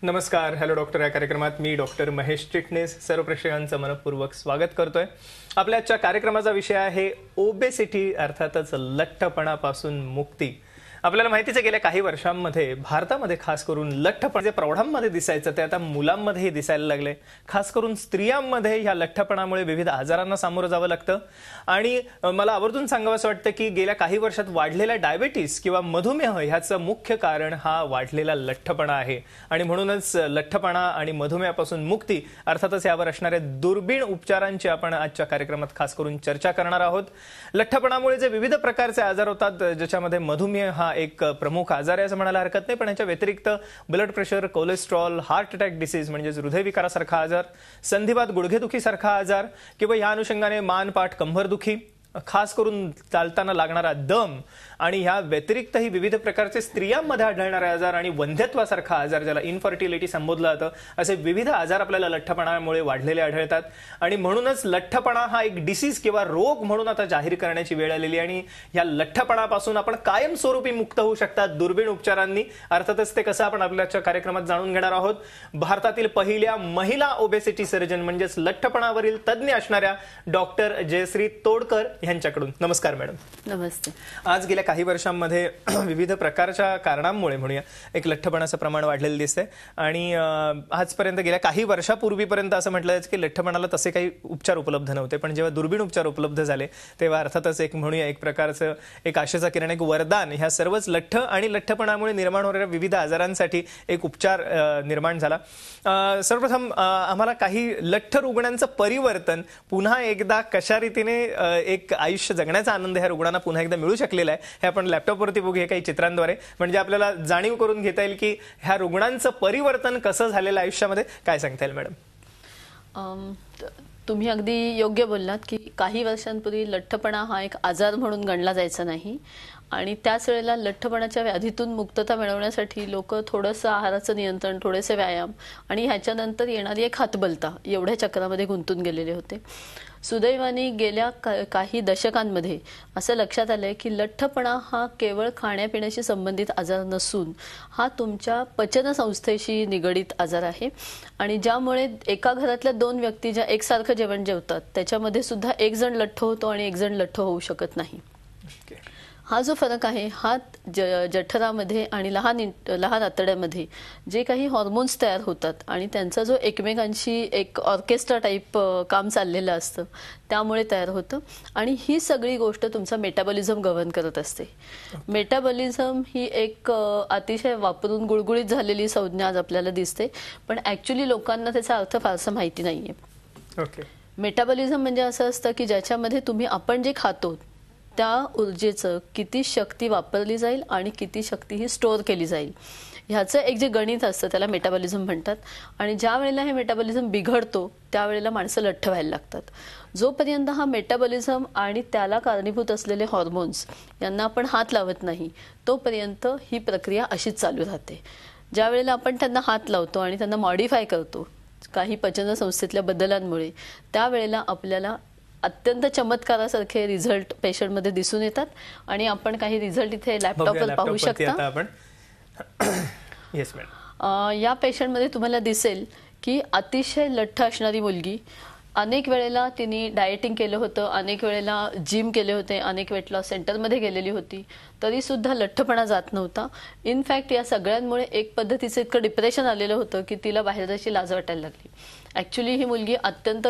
नमस्कार. Hello doctor या कार्यक्रमात मी डॉक्टर महेश चिटणीस सर्व प्रेक्षकांचं मनपूर्वक स्वागत करतोय. आपल्या आजच्या कार्यक्रमाचा विषय आहे ओबेसिटी अर्थातच लठ्ठपणापासून मुक्ती. आपल्याला माहितीच आहे गेल्या काही वर्षांमध्ये भारतामध्ये खास करून लठ्ठपण जे प्रौढांमध्ये दिसायचं ते आता मुलांमध्येही दिसायला लागले. खास करून स्त्रियांमध्ये ह्या लठ्ठपणामुळे विविध आजारांना सामोरं जावं लागतं. आणि मला आवर्जून सांगावंसं वाटतं की गेल्या काही वर्षात वाढलेला डायबिटीस किंवा मधुमेह ह्याचं मुख्य कारण हा वाढलेला लठ्ठपणा आहे. आणि म्हणूनच लठ्ठपणा आणि मधुमेहापासून मुक्ती अर्थातच यावर असणाऱ्या दुर्बीण उपचारांची आपण आजच्या कार्यक्रमात खास करून चर्चा करणार आहोत. लठ्ठपणामुळे जे विविध प्रकारचे आजार होतात ज्याच्यामध्ये मधुमेह हा एक प्रमुख आजार आहे असं म्हणायला हरकत नाही, पण याच्या व्यतिरिक्त blood pressure, cholesterol, heart attack disease म्हणजे हृदयविकारासारखा आजार, संधिवात, गुडघेदुखीसारखा आजार किंवा या अनुषंगाने मान, पाठ, कंबरदुखी, खास करून चालताना लागणारा दम आणि ह्या व्यतिरिक्तही विविध प्रकारचे स्त्रियांमध्ये आढळणारे आजार आणि वंध्यत्वासारखा आजार ज्याला इनफर्टिलिटी संबोधलं जातं असे विविध आजार आपल्याला लठ्ठपणामुळे वाढलेले आढळतात. आणि म्हणूनच लठ्ठपणा हा एक डिसीज किंवा रोग म्हणून आता जाहीर करण्याची वेळ आलेली आणि ह्या लठ्ठपणापासून आपण कायमस्वरूपी मुक्त होऊ शकतात दुर्बीण उपचारांनी. अर्थातच ते कसं आपण आपल्याच्या कार्यक्रमात जाणून घेणार आहोत. भारतातील पहिल्या महिला ओबेसिटी सर्जन म्हणजेच लठ्ठपणावरील तज्ज्ञ असणाऱ्या डॉक्टर जयश्री तोडकर यांच्याकडून. नमस्कार मॅडम. नमस्ते. आज गेल्या काही वर्षांमध्ये विविध प्रकारच्या कारणांमुळे म्हणूया एक लठ्ठपणाचं प्रमाण वाढलेलं दिसतंय. आणि आजपर्यंत गेल्या काही वर्षापूर्वीपर्यंत असं म्हटलं जायचं की लठ्ठपणाला तसे काही उपचार उपलब्ध नव्हते, पण जेव्हा दुर्बीण उपचार उपलब्ध झाले तेव्हा अर्थातच एक म्हणूया एक प्रकारचं एक आशेचा किरण, एक वरदान ह्या सर्वच लठ्ठ आणि लठ्ठपणामुळे निर्माण होणाऱ्या विविध आजारांसाठी एक उपचार निर्माण झाला. सर्वप्रथम आम्हाला काही लठ्ठ रुग्णांचं परिवर्तन पुन्हा एकदा कशा रीतीने एक आयुष्य जगण्याचा आनंद ह्या रुग्णांना पुन्हा एकदा मिळू शकलेला आहे हे आपण लॅपटॉपवरती बघूया काही चित्रांद्वारे, म्हणजे आपल्याला जाणीव करून घेता येईल की ह्या रुग्णांचं परिवर्तन कसं झालेलं आयुष्यामध्ये. काय सांगता येईल मॅडम? तुम्ही अगदी योग्य बोललात की काही वर्षांपूर्वी लठ्ठपणा हा एक आजार म्हणून गणला जायचा नाही आणि त्याच वेळेला लठ्ठपणाच्या व्याधीतून मुक्तता मिळवण्यासाठी लोक थोडंसं आहाराचं नियंत्रण, थोडेसे व्यायाम आणि ह्याच्यानंतर येणारी एक हातबलता एवढ्या चक्रामध्ये गुंतून गेलेले होते. सुदैवाने गेल्या काही दशकांमध्ये असं लक्षात आलंय की लठ्ठपणा हा केवळ खाण्यापिण्याशी संबंधित आजार नसून हा तुमच्या पचनसंस्थेशी निगडीत आजार आहे. आणि ज्यामुळे एका घरातल्या दोन व्यक्ती ज्या एकसारखं जेवण जेवतात त्याच्यामध्ये सुद्धा एक जण लठ्ठ होतो आणि एक जण लठ्ठ होऊ शकत नाही. हा जो फरक आहे हा जठरामध्ये आणि लहान आतड्यामध्ये जे काही हॉर्मोन्स तयार होतात आणि त्यांचा जो एकमेकांशी एक ऑर्केस्ट्रा टाईप काम चाललेलं असतं त्यामुळे तयार होतं. आणि ही सगळी गोष्ट तुमचा मेटाबॉलिझम गव्हर्न करत असते. मेटाबॉलिझम ही एक अतिशय वापरून गुळगुळीत झालेली संज्ञा आज आपल्याला दिसते, पण ॲक्च्युली लोकांना त्याचा अर्थ फारसा माहिती नाहीये. मेटाबॉलिझम म्हणजे असं असतं की ज्याच्यामध्ये आपण जे खातो त्या ऊर्जेचं किती शक्ती वापरली जाईल आणि किती शक्ती ही स्टोअर केली जाईल ह्याचं एक जे गणित असतं त्याला मेटाबॉलिझम म्हणतात. आणि ज्या वेळेला हे मेटाबॉलिझम बिघडतो त्यावेळेला माणसं लठ्ठ व्हायला लागतात. जोपर्यंत हा मेटाबॉलिझम आणि त्याला कारणीभूत असलेले हॉर्मोन्स यांना आपण हात लावत नाही तोपर्यंत ही प्रक्रिया अशीच चालू राहते. ज्या वेळेला आपण त्यांना हात लावतो आणि त्यांना मॉडिफाय करतो काही पचनसंस्थेतल्या बदलांमुळे त्यावेळेला आपल्याला अत्यंत चमत्कारासारखे रिझल्ट पेशंटमध्ये दिसून येतात. आणि आपण काही रिझल्ट इथे लॅपटॉपवर पाहू शकता. या पेशंटमध्ये तुम्हाला दिसेल की अतिशय लठ्ठ असणारी मुलगी, अनेक वेळेला तिने डाएटिंग केलं होतं, अनेक वेळेला जिम केले होते, अनेक वेट लॉस सेंटरमध्ये गेलेली होती, तरी सुद्धा लठ्ठपणा जात नव्हता. इनफॅक्ट या सगळ्यांमुळे एक पद्धतीचं इतकं डिप्रेशन आलेलं होतं की तिला बाहेर जायची लाज वाटायला लागली. ॲक्च्युली ही मुलगी अत्यंत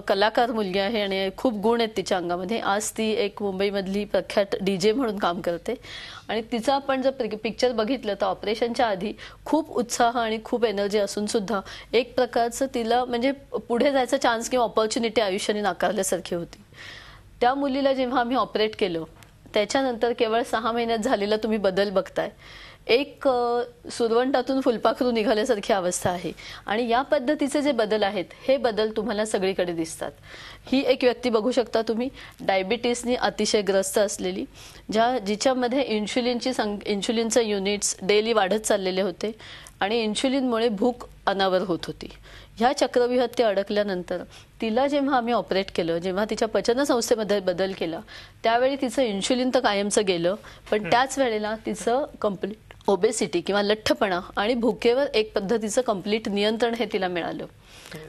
कलाकार मुलगी आहे आणि खूप गुण आहेत तिच्या अंगामध्ये. आज ती एक मुंबईमधली प्रख्यात DJ म्हणून काम करते. आणि तिचा आपण जर पिक्चर बघितलं तर ऑपरेशनच्या आधी खूप उत्साह आणि खूप एनर्जी असून सुद्धा एक प्रकारचं तिला म्हणजे पुढे जायचा चान्स किंवा ऑपॉर्च्युनिटी आयुष्याने नाकारल्यासारखी होती. त्या मुलीला जेव्हा आम्ही ऑपरेट केलं त्याच्यानंतर केवळ 6 महिन्यात झालेला तुम्ही बदल बघताय. एक सुरवंटातून फुलपाखरू निघाल्यासारखी अवस्था आहे. आणि या पद्धतीचे जे बदल आहेत हे बदल तुम्हाला सगळीकडे दिसतात. ही एक व्यक्ती बघू शकता तुम्ही डायबिटीसनी अतिशय ग्रस्त असलेली, जिच्यामध्ये इन्शुलिनचे युनिट्स डेली वाढत चाललेले होते आणि इन्शुलिनमुळे भूक अनावर होत होती. ह्या चक्रव्यूहात ते अडकल्यानंतर तिला जेव्हा आम्ही ऑपरेट केलं, जेव्हा तिच्या पचनसंस्थेमध्ये बदल केला त्यावेळी तिचं इन्शुलिन तर कायमचं गेलं, पण त्याच वेळेला तिचं ओबेसिटी किंवा लठ्ठपणा आणि भुकेवर एक पद्धतीचं कंप्लीट नियंत्रण हे तिला मिळालं.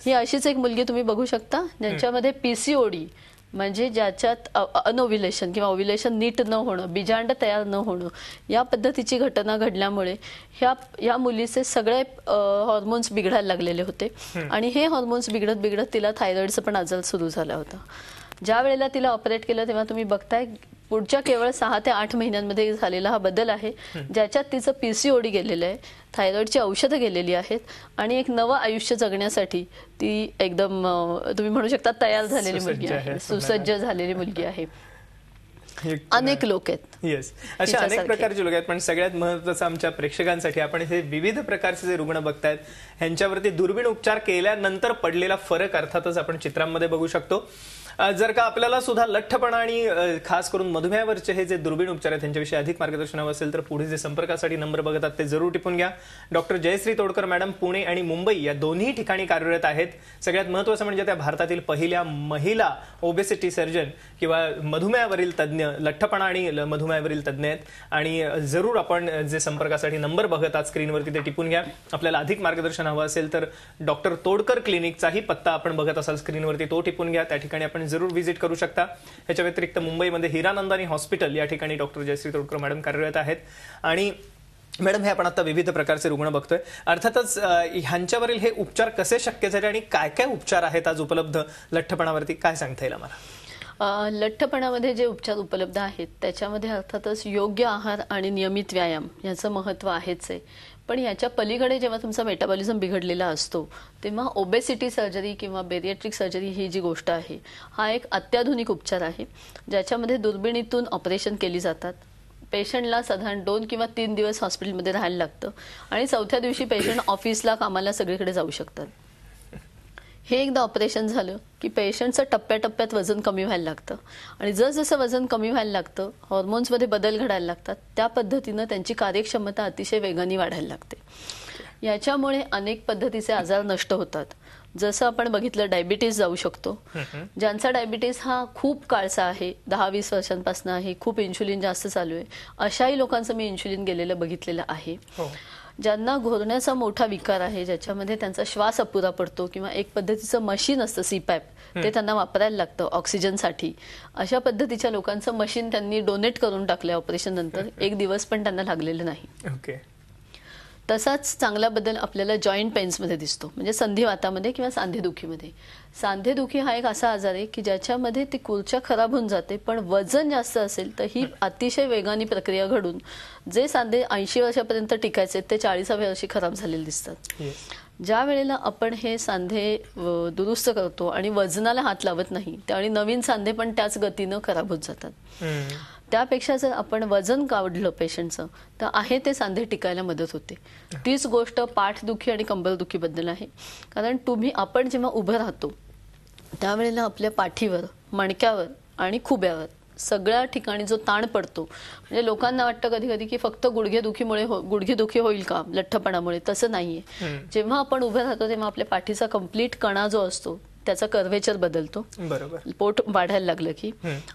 ही अशीच एक मुलगी तुम्ही बघू शकता ज्यांच्यामध्ये पीसीओडी म्हणजे ज्याच्यात अनओव्युलेशन किंवा ओव्युलेशन नीट न होणं, बीजांड तयार न होणं या पद्धतीची घटना घडल्यामुळे या मुलीचे सगळे हॉर्मोन्स बिघडायला लागलेले होते आणि हे हॉर्मोन्स बिघडत बिघडत तिला थायरॉइडचा पण आजार सुरू झाला होता. ज्या वेळेला तिला ऑपरेट केलं तेव्हा तुम्ही बघताय पुढच्या केवळ 6 ते 8 महिन्यांमध्ये झालेला हा बदल आहे, ज्याच्यात तिचं पीसीओडी गेलेलं आहे, थायरॉइडची औषधं गेलेली आहेत आणि एक नवं आयुष्य जगण्यासाठी ती एकदम तुम्ही म्हणू शकता तयार झालेली मुलगी आहे, सुसज्ज झालेली मुलगी आहे. अनेक लोक आहेत. येस, अशा अनेक प्रकारचे लोक आहेत. पण सगळ्यात महत्त्वाचं आमच्या प्रेक्षकांसाठी आपण हे विविध प्रकारचे जे रुग्ण बघतायत ह्यांच्यावरती दुर्बीण उपचार केल्यानंतर पडलेला फरक अर्थातच आपण चित्रांमध्ये बघू शकतो. जर का आपल्याला सुद्धा लठ्ठपणा आणि खास करून मधुमेहावरचे हे जे दुर्बीण उपचार आहेत त्यांच्याविषयी अधिक मार्गदर्शन हवं असेल तर पुढे जे संपर्कासाठी नंबर बघतात ते जरूर टिपून घ्या. डॉक्टर जयश्री तोडकर मॅडम पुणे आणि मुंबई या दोन्ही ठिकाणी कार्यरत आहेत. सगळ्यात महत्त्वाचं म्हणजे त्या भारतातील पहिल्या महिला ओबेसिटी सर्जन किंवा मधुमेहावरील तज्ज्ञ, लठ्ठपणा आणि मधुमेहावरील तज्ज्ञ आहेत. आणि जरूर आपण जे संपर्कासाठी नंबर बघत आहात स्क्रीनवरती ते टिपून घ्या. आपल्याला अधिक मार्गदर्शन हवं असेल तर डॉक्टर तोडकर क्लिनिकचाही पत्ता आपण बघत असाल स्क्रीनवरती, तो टिपून घ्या. त्या ठिकाणी आपण जरूर व्हिजिट करू शकता. याच्या व्यतिरिक्त मुंबईमध्ये हिरानंदानी हॉस्पिटल या ठिकाणी डॉक्टर जयश्री तोडकर मॅडम कार्यरत आहेत. आणि मॅडम हे आपण आता विविध प्रकारचे रुग्ण बघतोय. अर्थातच ह्यांच्यावरील हे उपचार कसे शक्य झाले आणि काय काय उपचार आहेत आज उपलब्ध लठ्ठपणावरती, काय सांगता येईल आम्हाला? लठ्ठपणामध्ये जे उपचार उपलब्ध आहेत त्याच्यामध्ये अर्थातच योग्य आहार आणि नियमित व्यायाम याचं महत्त्व आहेच आहे. पण याच्या पलीकडे जेव्हा तुमचा मेटाबॉलिझम बिघडलेला असतो तेव्हा ओबेसिटी सर्जरी किंवा बेरिएट्रिक सर्जरी ही जी गोष्ट आहे हा एक अत्याधुनिक उपचार आहे ज्याच्यामध्ये दुर्बिणीतून ऑपरेशन केली जातात. पेशंटला साधारण 2 किंवा 3 दिवस हॉस्पिटलमध्ये राहायला लागतं आणि 4थ्या दिवशी पेशंट ऑफिसला, कामाला सगळीकडे जाऊ शकतात. हे एकदा ऑपरेशन झालं की पेशंटचं टप्प्याटप्प्यात वजन कमी व्हायला लागतं आणि जसं वजन कमी व्हायला लागतं हॉर्मोन्समध्ये बदल घडायला लागतात, त्या पद्धतीनं त्यांची कार्यक्षमता अतिशय वेगाने वाढायला लागते. याच्यामुळे अनेक पद्धतीचे आजार नष्ट होतात. जसं आपण बघितलं डायबिटीज जाऊ शकतो. ज्यांचा डायबिटीज हा खूप काळचा आहे, 10-20 वर्षांपासून आहे, खूप इन्शुलिन जास्त चालू आहे, अशाही लोकांचं मी इन्शुलिन गेलेलं बघितलेलं आहे. ज्यांना घोरण्याचा मोठा विकार आहे, ज्याच्यामध्ये त्यांचा श्वास अपुरा पडतो किंवा एक पद्धतीचं मशीन असतं सीपॅप, ते त्यांना वापरायला लागतं ऑक्सिजनसाठी, अशा पद्धतीच्या लोकांचं मशीन त्यांनी डोनेट करून टाकलं ऑपरेशन नंतर. 1 दिवस पण त्यांना लागलेलं नाही. तसाच चांगला बदल आपल्याला जॉईंट पेन्समध्ये दिसतो, म्हणजे संधिवातामध्ये किंवा सांधेदुखीमध्ये. सांधेदुखी हा एक असा आजार आहे की ज्याच्यामध्ये ती खुर्च्या खराब होऊन जाते, पण वजन जास्त असेल तर ही अतिशय वेगाने प्रक्रिया घडून जे सांधे 80 वर्षापर्यंत टिकायचे ते 40व्या वर्षी खराब झालेले दिसतात. ज्या वेळेला आपण हे सांधे दुरुस्त करतो आणि वजनाला हात लावत नाही त्यावेळी नवीन सांधे पण त्याच गतीनं खराब होत जातात. त्यापेक्षा जर आपण वजन काढलं पेशंटचं तर आहे ते सांधे टिकायला मदत होते. तीच गोष्ट पाठदुखी आणि कंबरदुखीबद्दल आहे. कारण आपण जेव्हा उभं राहतो त्यावेळेला आपल्या पाठीवर, मणक्यावर आणि खुब्यावर सगळ्या ठिकाणी जो ताण पडतो, म्हणजे लोकांना वाटतं कधी कधी की फक्त गुडघेदुखी होईल का लठ्ठपणामुळे, तसं नाहीये. जेव्हा आपण उभं राहतो तेव्हा आपल्या पाठीचा कंप्लीट कणा जो असतो त्याचा कर्व्हेचर बदलतो. बरोबर, पोट वाढायला लागलं की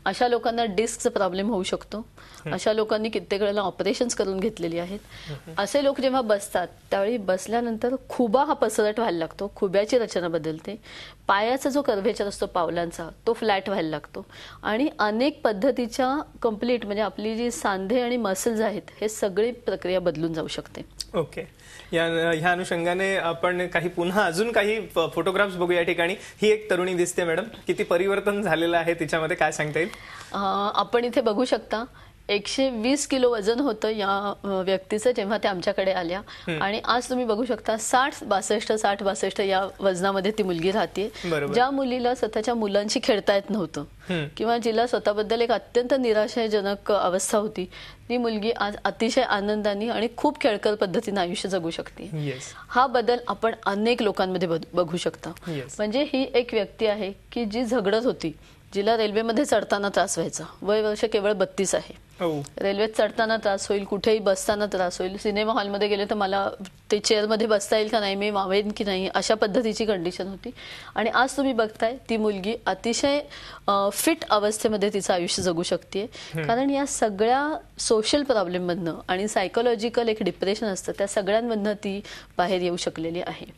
अशा लोकांना डिस्कचा प्रॉब्लेम होऊ शकतो. अशा लोकांनी कित्येक वेळेला ऑपरेशन्स करून घेतलेली आहेत. असे लोक जेव्हा बसतात त्यावेळी बसल्यानंतर खुबा हा पसरट व्हायला लागतो, खुब्याची रचना बदलते, पायाचा जो कर्व्हेचर असतो पावलांचा तो फ्लॅट व्हायला लागतो आणि अनेक पद्धतीच्या कंप्लीट म्हणजे आपली जी सांधे आणि मसल्स आहेत हे सगळी प्रक्रिया बदलून जाऊ शकते. ओके, ह्या अनुषंगाने आपण पुन्हा अजून काही फोटोग्राफ्स बघू. या ठिकाणी ही एक तरुणी दिसते मॅडम, किती परिवर्तन झालेलं आहे तिच्यामध्ये, काय सांगता येईल? आपण इथे बघू शकता 120 किलो वजन होतं या व्यक्तीचं जेव्हा ते आमच्याकडे आल्या आणि आज तुम्ही बघू शकता 60-62 या वजनामध्ये ती मुलगी राहते. ज्या मुलीला स्वतःच्या मुलांशी खेळता येत नव्हतं किंवा जिला स्वतःबद्दल एक अत्यंत निराशाजनक अवस्था होती, ती मुलगी आज अतिशय आनंदाने आणि खूप खेळकर पद्धतीने आयुष्य जगू शकते. हा बदल आपण अनेक लोकांमध्ये बघू शकता. म्हणजे ही एक व्यक्ती आहे की जी झगडत होती, जिला रेल्वेमध्ये चढताना त्रास व्हायचा, वय वर्ष केवळ 32 आहे. रेल्वेत चढताना त्रास होईल, कुठेही बसताना त्रास होईल, सिनेमा हॉलमध्ये गेले तर मला ते चेअरमध्ये बसता येईल का नाही, मी मावेन की नाही, अशा पद्धतीची कंडिशन होती. आणि आज तुम्ही बघताय ती मुलगी अतिशय फिट अवस्थेमध्ये तिचं आयुष्य जगू शकते, कारण या सगळ्या सोशल प्रॉब्लेममधनं आणि सायकोलॉजिकल एक डिप्रेशन असतं त्या सगळ्यांमधनं ती बाहेर येऊ शकलेली आहे.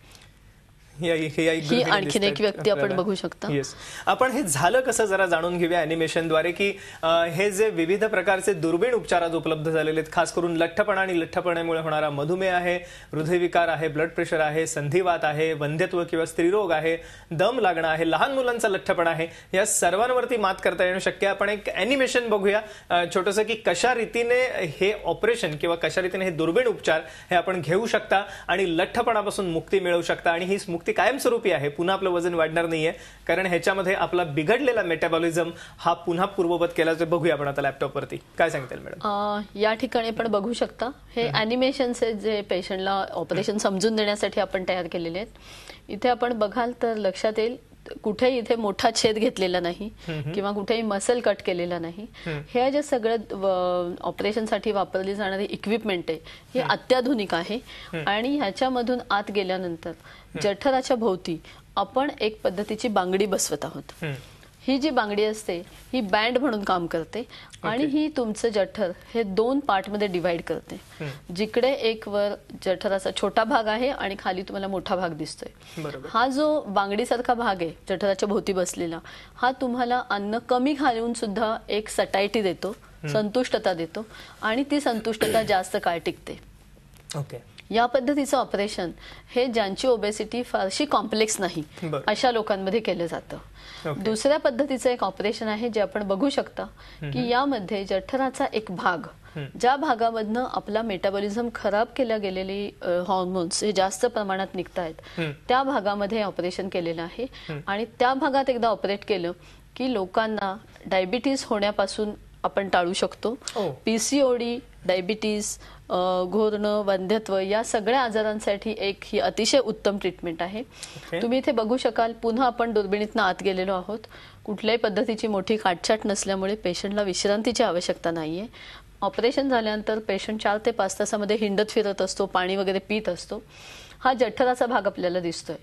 ही आणखीन एक व्यक्ती आपण बघू शकता. आपण हे झालं कसं जरा जाणून घेऊया अॅनिमेशनद्वारे, की हे जे विविध प्रकारचे दुर्बीण उपचार आज उपलब्ध झालेले आहेत, खास करून लठ्ठपणा आणि लठ्ठपणामुळे होणारा मधुमेह आहे, हृदयविकार आहे, ब्लड प्रेशर आहे, संधिवात आहे, वंध्यत्व किंवा स्त्रीरोग आहे, दम लागणं आहे, लहान मुलांचा लठ्ठपणा आहे, या सर्वांवरती मात करता येणं शक्य आहे. आपण एक अॅनिमेशन बघूया छोटंसं, की कशा रीतीने हे ऑपरेशन किंवा कशा रीतीने हे दुर्बीण उपचार हे आपण घेऊ शकता आणि लठ्ठपणापासून मुक्ती मिळवू शकता. आणि ही मुक्ती कायमस्वरूपी आहे, पुन्हा आपलं वजन वाढणार नाहीये, कारण ह्याच्यामध्ये आपला बिघडलेला मेटाबॉलिझम हा पुन्हा पूर्ववत केल्याचं बघूया आपण आता लॅपटॉपवरती. काय सांगताल मॅडम? या ठिकाणी आपण बघू शकता हे अॅनिमेशन्स जे पेशंटला ऑपरेशन समजून देण्यासाठी आपण तयार केलेले आहेत. इथे आपण बघाल तर लक्षात येईल कुठेही इथे मोठा छेद घेतलेला नाही किंवा कुठेही मसल कट केलेला नाही. हे जे सगळं ऑपरेशनसाठी वापरली जाणारी इक्विपमेंट आहे ही अत्याधुनिक आहे. आणि ह्याच्यामधून आत गेल्यानंतर जठराच्या भोवती आपण एक पद्धतीची बांगडी बसवत आहोत. ही जी बांगडी असते ही बँड म्हणून काम करते आणि ही तुमचं जठर हे 2 पार्टमध्ये डिवाइड करते. जिकडे एक वर जठराचा छोटा भाग आहे आणि खाली तुम्हाला मोठा भाग दिसतोय. हा जो बांगडीसारखा भाग आहे जठराच्या भोवती बसलेला, हा तुम्हाला अन्न कमी घालून सुद्धा एक सटायटी देतो, संतुष्टता देतो आणि ती संतुष्टता जास्त काळ टिकते. या पद्धतीचं ऑपरेशन हे ज्यांची ओबेसिटी फारशी कॉम्प्लेक्स नाही अशा लोकांमध्ये केलं जातं. दुसऱ्या पद्धतीचं एक ऑपरेशन आहे जे आपण बघू शकता, की यामध्ये जठराचा एक भाग, ज्या भागामधनं आपला मेटाबॉलिझम खराब केल्या गेलेली हॉर्मोन्स हे जास्त प्रमाणात निघतायत, त्या भागामध्ये ऑपरेशन केलेलं आहे. आणि त्या भागात एकदा ऑपरेट केलं की लोकांना डायबिटीज होण्यापासून आपण टाळू शकतो. पीसीओडी, डायबिटीज, घोरणं, वंध्यत्व या सगळ्या आजारांसाठी एक ही अतिशय उत्तम ट्रीटमेंट आहे. तुम्ही इथे बघू शकाल, पुन्हा आपण दुर्बिणीतनं आत गेलेलो आहोत. कुठल्याही पद्धतीची मोठी काटछाट नसल्यामुळे पेशंटला विश्रांतीची आवश्यकता नाहीये. ऑपरेशन झाल्यानंतर पेशंट 4 ते 5 तासामध्ये हिंडत फिरत असतो, पाणी वगैरे पित असतो. हा जठराचा भाग आपल्याला दिसतोय.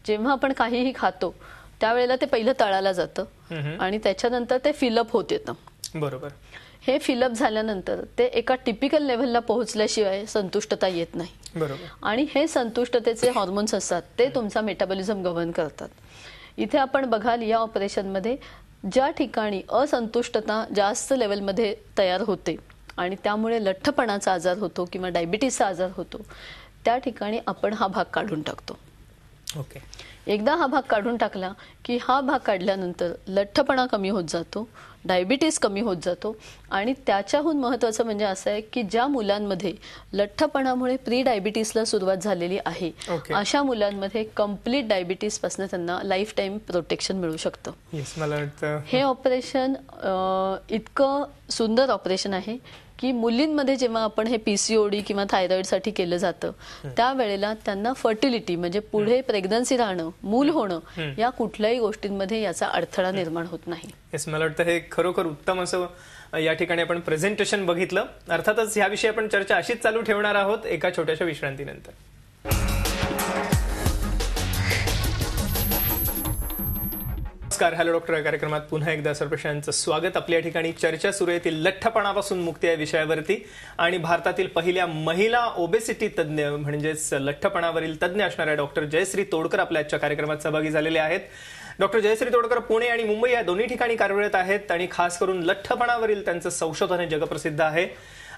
जेव्हा आपण काहीही खातो त्यावेळेला ते पहिलं तळाला जातं आणि त्याच्यानंतर ते फिलअप होत येतं. बरोबर. हे फिलअप झाल्यानंतर ते एका टिपिकल लेव्हलला पोहोचल्याशिवाय संतुष्टता येत नाही. बरोबर. आणि हे संतुष्टतेचे हॉर्मोन्स असतात ते तुमचा मेटाबॉलिझम गव्हर्न करतात. इथे आपण बघाल या ऑपरेशनमध्ये ज्या ठिकाणी असंतुष्टता जास्त लेवलमध्ये तयार होते आणि त्यामुळे लठ्ठपणाचा आजार होतो किंवा डायबिटीसचा आजार होतो, त्या ठिकाणी आपण हा भाग काढून टाकतो. एकदा हा भाग काढून टाकला की हा भाग काढल्यानंतर लठ्ठपणा कमी होत जातो, डायबिटीस कमी होत जातो. आणि त्याच्याहून महत्त्वाचं म्हणजे असं आहे की ज्या मुलांमध्ये लठ्ठपणामुळे प्री डायबिटीसला सुरुवात झालेली आहे, अशा मुलांमध्ये कंप्लीट डायबिटीस पासून त्यांना लाईफ टाईम प्रोटेक्शन मिळू शकतं. हे ऑपरेशन इतकं सुंदर ऑपरेशन आहे की मुलींमध्ये जेव्हा आपण हे पीसीओडी किंवा थायरॉइडसाठी केलं जातं त्यावेळेला त्यांना फर्टिलिटी म्हणजे पुढे प्रेग्नन्सी राहणं, मूल होणं या कुठल्याही गोष्टींमध्ये याचा अडथळा निर्माण होत नाही. मला वाटतं हे खरोखर उत्तम असं या ठिकाणी आपण प्रेझेंटेशन बघितलं. अर्थातच याविषयी आपण चर्चा अशीच चालू ठेवणार आहोत एका छोट्याशा विश्रांतीनंतर. नमस्कार, हॅलो डॉक्टर या कार्यक्रमात पुन्हा एकदा सर्वप्रशांचं स्वागत. आपल्या ठिकाणी चर्चा सुरू आहे ती लठ्ठपणापासून मुक्ती या विषयावरती. आणि भारतातील पहिल्या महिला ओबेसिटी तज्ज्ञ म्हणजेच लठ्ठपणावरील तज्ज्ञ असणाऱ्या डॉक्टर जयश्री तोडकर आपल्या आजच्या कार्यक्रमात सहभागी झालेले आहेत. डॉक्टर जयश्री तोडकर पुणे आणि मुंबई या दोन्ही ठिकाणी कार्यरत आहेत आणि खास करून लठ्ठपणावरील त्यांचं संशोधन हे जगप्रसिद्ध आहे.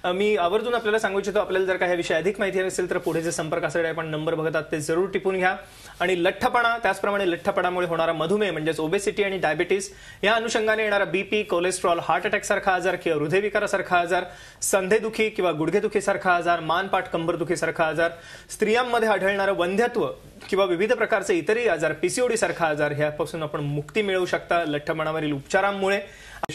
मी आवर्जून आपल्याला सांगू इच्छितो, आपल्याला जर काही विषय अधिक माहिती असेल तर पुढे जे संपर्कासाठी आपण नंबर बघतात ते जरूर टिपून घ्या. आणि लठ्ठपणा, त्याचप्रमाणे लठ्ठपणामुळे होणारा मधुमेह म्हणजेच ओबेसिटी आणि डायबिटीस या अनुषंगाने येणारा बीपी, कोलेस्ट्रॉल, हार्ट अटॅक सारखा आजार किंवा हृदयविकारासारखा आजार, संधेदुखी किंवा गुडघेदुखी सारखा आजार, मानपाठ कंबरदुखी सारखा आजार, स्त्रियांमध्ये आढळणारं वंध्यत्व किंवा विविध प्रकारचे इतरही आजार, पीसीओडी सारखा आजार, ह्यापासून आपण मुक्ती मिळवू शकता लठ्ठपणावरील उपचारांमुळे.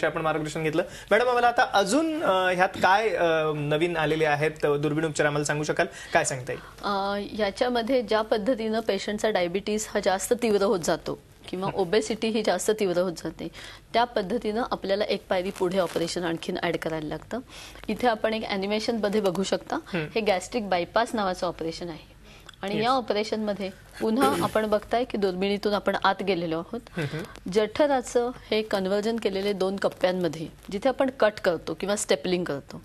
आपण मार्गदर्शन घेतलं. मॅडम, आम्हाला आता अजून ह्यात काय नवीन आलेले आहेत दुर्बीण उपचार आम्हाला सांगू शकाल? काय सांगता येईल? याच्यामध्ये ज्या पद्धतीनं पेशंटचा डायबिटीस हा जास्त तीव्र होत जातो किंवा ओबेसिटी ही जास्त तीव्र होत जाते, त्या पद्धतीनं आपल्याला एक पायरी पुढे ऑपरेशन आणखीन ऍड करायला लागतं. इथे आपण एक ॲनिमेशन मध्ये बघू शकता, हे गॅस्ट्रिक बायपास नावाचं ऑपरेशन आहे. आणि या ऑपरेशन मध्ये पुन्हा आपण बघताय की दुर्बिणीतून आपण आत गेलेलो आहोत. जठराचं हे कन्व्हर्जन केलेले 2 कप्प्यांमध्ये जिथे आपण कट करतो किंवा स्टेपलिंग करतो.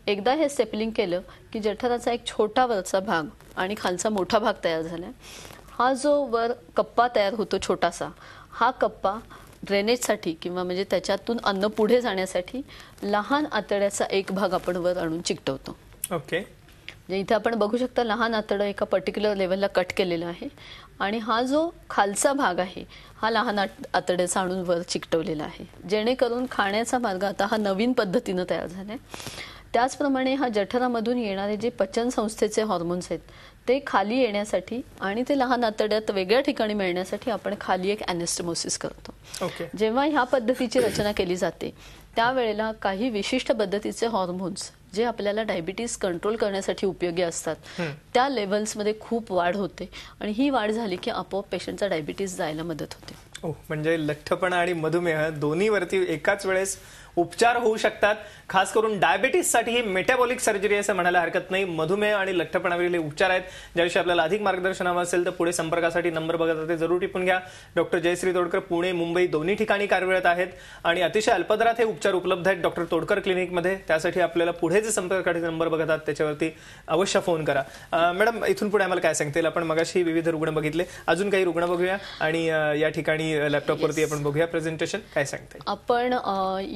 एकदा हे स्टेपलिंग केलं की जठराचा एक छोटा वरचा भाग आणि खालचा मोठा भाग तयार झालाय. हा जो वर कप्पा तयार होतो छोटासा, हा कप्पा ड्रेनेजसाठी किंवा म्हणजे त्याच्यातून अन्न पुढे जाण्यासाठी लहान आतड्याचा एक भाग आपण वर आणून चिकटवतो. ओके. म्हणजे इथे आपण बघू शकता लहान आतडं एका पर्टिक्युलर लेवलला कट केलेलं आहे आणि हा जो खालचा भाग आहे हा लहान आतड्याचा आणून वर चिकटवलेला आहे, जेणेकरून खाण्याचा मार्ग आता हा नवीन पद्धतीनं तयार झालाय. त्याचप्रमाणे हा जठरामधून येणारे जे पचन संस्थेचे हॉर्मोन्स आहेत ते खाली येण्यासाठी आणि ते लहान आतड्यात वेगळ्या ठिकाणी मिळण्यासाठी आपण खाली एक ॲनेस्टोमोसिस करतो. जेव्हा ह्या पद्धतीची रचना केली जाते त्यावेळेला काही विशिष्ट पद्धतीचे हॉर्मोन्स जे आपल्याला डायबिटीज कंट्रोल करण्यासाठी उपयोगी असतात त्या लेव्हल्समध्ये खूप वाढ होते आणि ही वाढ झाली की आपोआप पेशंटचा डायबिटीज जायला मदत होते. म्हणजे लठ्ठपणा आणि मधुमेह दोन्हीवरती एकाच वेळेस उपचार होऊ शकतात. खास करून डायबिटीससाठी ही मेटाबॉलिक सर्जरी असं म्हणायला हरकत नाही. मधुमेह आणि लठ्ठपणावरील उपचार आहेत. ज्याविषयी आपल्याला अधिक मार्गदर्शन हवं असेल तर पुढे संपर्कासाठी नंबर बघत ते जरूर टिपून घ्या. डॉक्टर जयश्री तोडकर पुणे मुंबई दोन्ही ठिकाणी कार्यरत आहेत आणि अतिशय अल्पदरात हे उपचार उपलब्ध आहेत डॉक्टर तोडकर क्लिनिकमध्ये. त्यासाठी आपल्याला पुढे जे संपर्कासाठी नंबर बघत आहात त्याच्यावरती अवश्य फोन करा. मॅडम, इथून पुढे आम्हाला काय सांगता येईल? आपण मगाशी विविध रुग्ण बघितले, अजून काही रुग्ण बघूया आणि या ठिकाणी लॅपटॉपवरती आपण बघूया प्रेझेंटेशन. काय सांगता येईल? आपण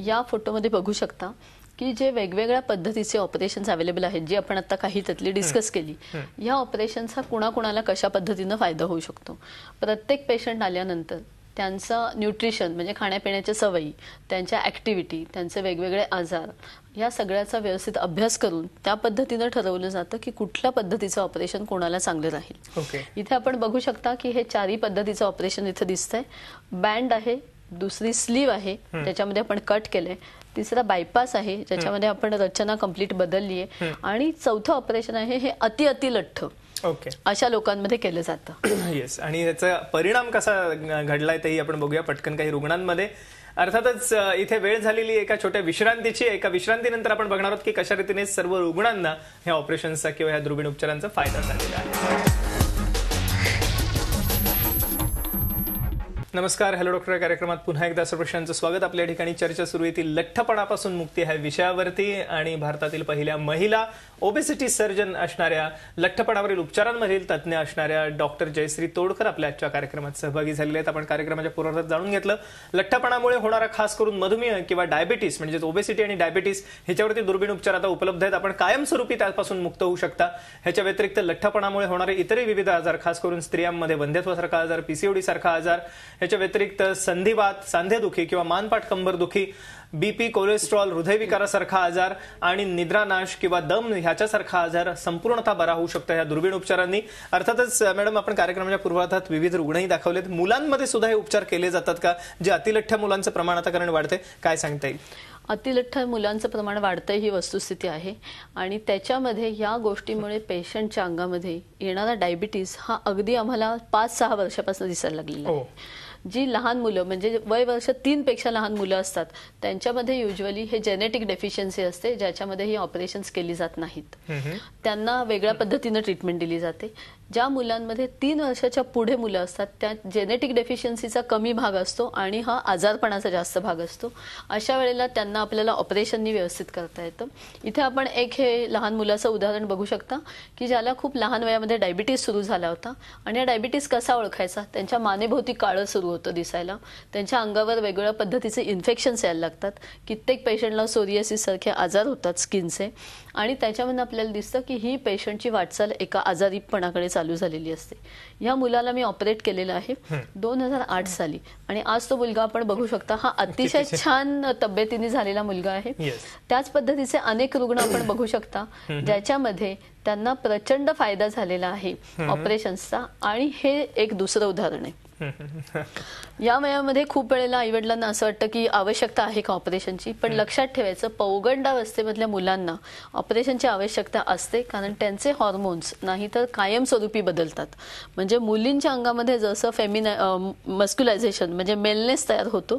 या फोटोमध्ये बघू शकता की जे वेगवेगळ्या पद्धतीचे ऑपरेशन्स अवेलेबल आहेत, जे आपण आता काही त्यातली डिस्कस केली, या ऑपरेशनचा कुणाकुणाला कशा पद्धतीनं फायदा होऊ शकतो. प्रत्येक पेशंट आल्यानंतर त्यांचं न्यूट्रिशन म्हणजे खाण्यापिण्याच्या सवयी, त्यांच्या ॲक्टिव्हिटी, त्यांचे वेगवेगळे आजार, या सगळ्याचा व्यवस्थित अभ्यास करून त्या पद्धतीनं ठरवलं जातं की कुठल्या पद्धतीचं ऑपरेशन कोणाला चांगलं राहील. इथे आपण बघू शकता की हे 4ही पद्धतीचं ऑपरेशन इथे दिसतंय. बँड आहे, दुसरी स्लीव आहे ज्याच्यामध्ये आपण कट केलंय, तिसरा बायपास आहे ज्याच्यामध्ये आपण रचना कंप्लीट बदलली आहे आणि चौथं ऑपरेशन आहे हे अति लठ्ठ अशा लोकांमध्ये केलं जातं. येस. आणि याचा परिणाम कसा घडलाय तेही आपण बघूया पटकन काही रुग्णांमध्ये. अर्थातच इथे वेळ झालेली एका छोट्या विश्रांतीची. एका विश्रांतीनंतर आपण बघणार आहोत की कशा रीतीने सर्व रुग्णांना ह्या ऑपरेशनचा किंवा ह्या दुर्बीण उपचारांचा फायदा झालेला आहे. नमस्कार, हॅलो डॉक्टर या कार्यक्रमात पुन्हा एकदा सर्वप्रश्नांचं स्वागत. आपल्या ठिकाणी चर्चा सुरू येते लठ्ठपणापासून मुक्ती ह्या विषयावरती आणि भारतातील पहिल्या महिला ओबेसिटी सर्जन असणाऱ्या, लठ्ठपणावरील उपचारांमधील तज्ज्ञ असणाऱ्या डॉक्टर जयश्री तोडकर आपल्या आजच्या कार्यक्रमात सहभागी झालेले आहेत. आपण कार्यक्रमाच्या पूर्वार्धात जाणून घेतलं लठ्ठपणामुळे होणारा खास करून मधुमेह किंवा डायबिटीस म्हणजे ओबेसिटी आणि डायबिटीस ह्याच्यावरती दुर्बीण उपचार आता उपलब्ध आहेत. आपण कायमस्वरूपी त्यापासून मुक्त होऊ शकता. ह्याच्या व्यतिरिक्त लठ्ठपणामुळे होणारे इतरही विविध आजार, खास करून स्त्रियांमध्ये वंध्यत्वासारखा आजार, पीसीओडी सारखा आजार, ह्याच्या व्यतिरिक्त संधिवात, सांधेदुखी किंवा मानपाठ कंबरदुखी, बीपी, कोलेस्ट्रॉल, हृदयविकारासारखा आजार आणि निद्रानाश किंवा दम ह्याच्यासारखा आजार संपूर्णतः बरा होऊ शकतो ह्या दुर्बीण उपचारांनी. अर्थातच मॅडम, आपण कार्यक्रमाच्या पूर्वार्धात विविध रुग्णही दाखवलेत. मुलांमध्ये सुद्धा हे उपचार केले जातात का? जे अतिलठ्ठ मुलांचं प्रमाण आता कारण वाढते, काय सांगता येईल? अतिलठ्ठ मुलांचं प्रमाण वाढतंय ही वस्तुस्थिती आहे आणि त्याच्यामध्ये या गोष्टीमुळे पेशंटच्या अंगामध्ये येणारा डायबिटीस हा अगदी आम्हाला 5-6 वर्षापासून दिसायला लागलेला आहे. जी लहान मुलं म्हणजे वय वर्ष 3 पेक्षा लहान मुलं असतात त्यांच्यामध्ये युजली हे जेनेटिक डेफिशियन्सी असते, ज्याच्यामध्ये ही ऑपरेशन्स केली जात नाहीत. त्यांना वेगळ्या पद्धतीनं ट्रीटमेंट दिली जाते. ज्या मुलांमध्ये 3 वर्षाच्या पुढे मुलं असतात त्या जेनेटिक डेफिशियन्सीचा कमी भाग असतो आणि हा आजारपणाचा जास्त भाग असतो. अशा वेळेला त्यांना आपल्याला ऑपरेशननी व्यवस्थित करता येतं. इथे आपण एक हे लहान मुलाचं उदाहरण बघू शकता की ज्याला खूप लहान वयामध्ये डायबिटीस सुरू झाला होता आणि हा डायबिटीस कसा ओळखायचा? त्यांच्या मानेभोवती काळं सुरू होतं दिसायला, त्यांच्या अंगावर वेगवेगळ्या पद्धतीचे इन्फेक्शन्स यायला लागतात, कित्येक पेशंटला सोरियासिस सारखे आजार होतात स्किनचे आणि त्याच्यामध्ये आपल्याला दिसतं की ही पेशंटची वाटचाल एका आजारीपणाकडे चालू झालेली असते. या मुलाला मी ऑपरेट केलेलं आहे 2008 साली आणि आज तो मुलगा आपण बघू शकता हा अतिशय छान तब्येतीने झालेला मुलगा आहे. त्याच पद्धतीचे अनेक रुग्ण आपण बघू शकता ज्याच्यामध्ये त्यांना प्रचंड फायदा झालेला आहे ऑपरेशन्सचा आणि हे एक दुसरं उदाहरण आहे. या वयामध्ये खूप वेळेला आईवडिलांना असं वाटतं की आवश्यकता आहे का ऑपरेशनची, पण लक्षात ठेवायचं पौगंडावस्थेमधल्या मुलांना ऑपरेशनची आवश्यकता असते, कारण त्यांचे हॉर्मोन्स नाहीतर कायमस्वरूपी बदलतात. म्हणजे मुलींच्या अंगामध्ये जसं मस्क्युलायझेशन म्हणजे मेलनेस तयार होतो,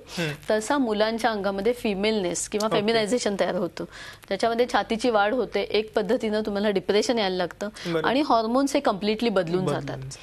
तसा मुलांच्या अंगामध्ये फिमेलनेस किंवा फेमिनायझेशन तयार होतं. त्याच्यामध्ये छातीची वाढ होते, एक पद्धतीनं तुम्हाला डिप्रेशन यायला लागतं आणि हॉर्मोन्स हे कम्प्लिटली बदलून जातात.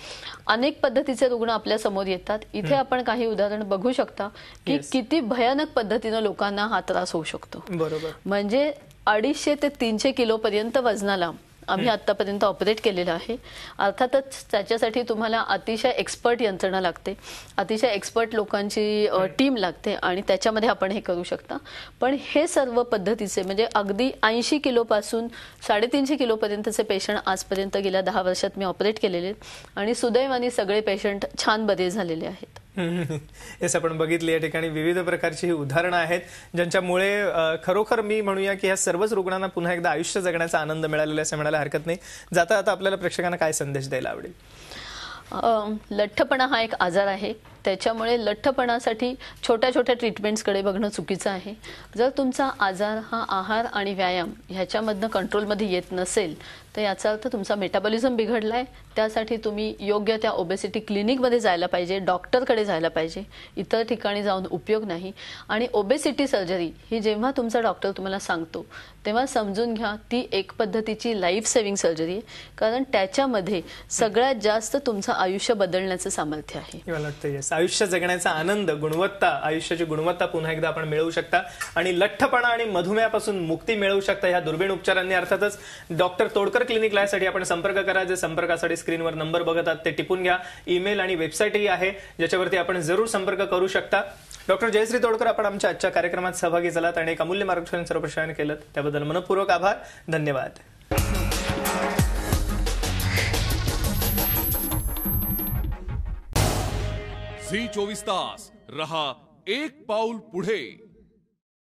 अनेक पद्धतीचे रुग्ण आपल्या समोर येतात. इथे आपण काही उदाहरण बघू शकता की किती भयानक पद्धतीने लोकांना हा त्रास होऊ शकतो. बरोबर. म्हणजे 250 ते 300 किलो पर्यंत वजनाला आम्ही आतापर्यंत ऑपरेट केलेलं आहे. अर्थातच त्याच्यासाठी तुम्हाला अतिशय एक्सपर्ट यंत्रणा लागते, अतिशय एक्सपर्ट लोकांची टीम लागते आणि त्याच्यामध्ये आपण हे करू शकता. पण हे सर्व पद्धतीचे म्हणजे अगदी 80 किलोपासून 350 किलोपर्यंतचे पेशंट आजपर्यंत गेल्या 10 वर्षात मी ऑपरेट केलेले आहेत आणि सुदैवाने सगळे पेशंट छान बरे झालेले आहेत. हेच आपण बघितले. या ठिकाणी विविध प्रकारची ही उदाहरणं आहेत ज्यांच्यामुळे खरोखर मी म्हणूया की ह्या सर्वच रुग्णांना पुन्हा एकदा आयुष्य जगण्याचा आनंद मिळालेला असं म्हणायला हरकत नाही. जाता आता आपल्याला प्रेक्षकांना काय संदेश द्यायला आवडेल? लठ्ठपणा हा एक आजार आहे. त्याच्यामुळे लठ्ठपणासाठी छोट्या छोट्या ट्रीटमेंट्सकडे बघणं चुकीचं आहे. जर तुमचा आजार हा आहार आणि व्यायाम ह्याच्यामधनं कंट्रोलमध्ये येत नसेल तर याचा अर्थ तुमचा मेटाबॉलिझम बिघडलाय. त्यासाठी तुम्ही योग्य त्या ओबेसिटी क्लिनिकमध्ये जायला पाहिजे, डॉक्टरकडे जायला पाहिजे. इतर ठिकाणी जाऊन उपयोग नाही. आणि ओबेसिटी सर्जरी ही जेव्हा तुमचा डॉक्टर तुम्हाला सांगतो तेव्हा समजून घ्या ती एक पद्धतीची लाईफ सेव्हिंग सर्जरी आहे, कारण त्याच्यामध्ये सगळ्यात जास्त तुमचं आयुष्य बदलण्याचं सामर्थ्य आहे. मला वाटतं आयुष्य जगण्याचा आनंद, गुणवत्ता, आयुष्याची गुणवत्ता पुन्हा एकदा आपण मिळवू शकता आणि लठ्ठपणा आणि मधुमेहापासून मुक्ती मिळवू शकता ह्या दुर्बीण उपचारांनी. अर्थातच डॉक्टर तोडकर क्लिनिकला यासाठी आपण संपर्क करा. जे संपर्कासाठी स्क्रीनवर नंबर बघत आहात ते टिपून घ्या. ईमेल आणि वेबसाईटही आहे ज्याच्यावरती आपण जरूर संपर्क करू शकता. डॉक्टर जयश्री तोडकर, आपण आमच्या आजच्या कार्यक्रमात सहभागी झालात आणि एक अमूल्य मार्गदर्शन सर्वप्रसारण केलं त्याबद्दल मनपूर्वक आभार. धन्यवाद. झी 24 तास रहा एक पाऊल पुढे.